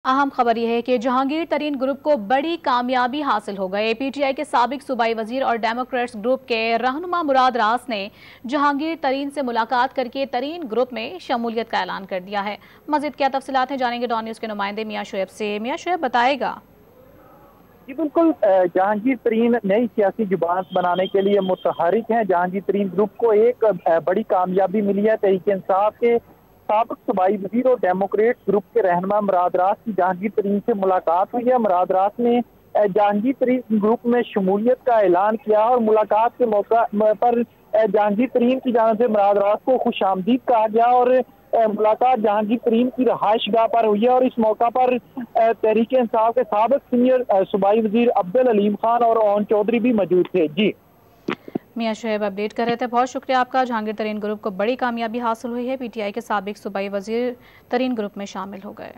अहम खबर यह है कि जहांगीर तरीन ग्रुप को बड़ी कामयाबी हासिल हो गई। पीटीआई के साबिक सूबाई वजीर और डेमोक्रेट्स ग्रुप के रहनुमा मुराद रास ने जहांगीर तरीन से मुलाकात करके तरीन ग्रुप में शमूलियत का ऐलान कर दिया है। मजीद क्या तफसीलात हैं जानेंगे डॉन न्यूज के नुमाइंदे मियां शुएब से। मियां शुएब बताएगा। जी बिल्कुल, जहांगीर तरीन नई सियासी जुबान बनाने के लिए मुतहरिक हैं। जहांगीर तरीन ग्रुप को एक बड़ी कामयाबी मिली है। तहरीक इंसाफ के साबिक सूबाई वजीर और डेमोक्रेट ग्रुप के रहनुमा मुराद रास की जहांगीर तरीन से मुलाकात हुई है। मुराद रास ने जहांगीर तरीन ग्रुप में शमूलियत का ऐलान किया और मुलाकात के मौका पर जहांगीर तरीन की जानिब से मुराद रास को खुशामदीद कहा गया और मुलाकात जहांगीर तरीन की रहायश गाह पर हुई है। और इस मौका पर तहरीक इंसाफ के साबिक सीनियर सूबाई वजीर अब्दुल अलीम खान और ओन चौधरी भी मौजूद थे। जी मियां शुएब अपडेट कर रहे थे, बहुत शुक्रिया आपका। जहांगीर तरीन ग्रुप को बड़ी कामयाबी हासिल हुई है। पीटीआई के साबिक सूबाई वजीर तरीन ग्रुप में शामिल हो गए।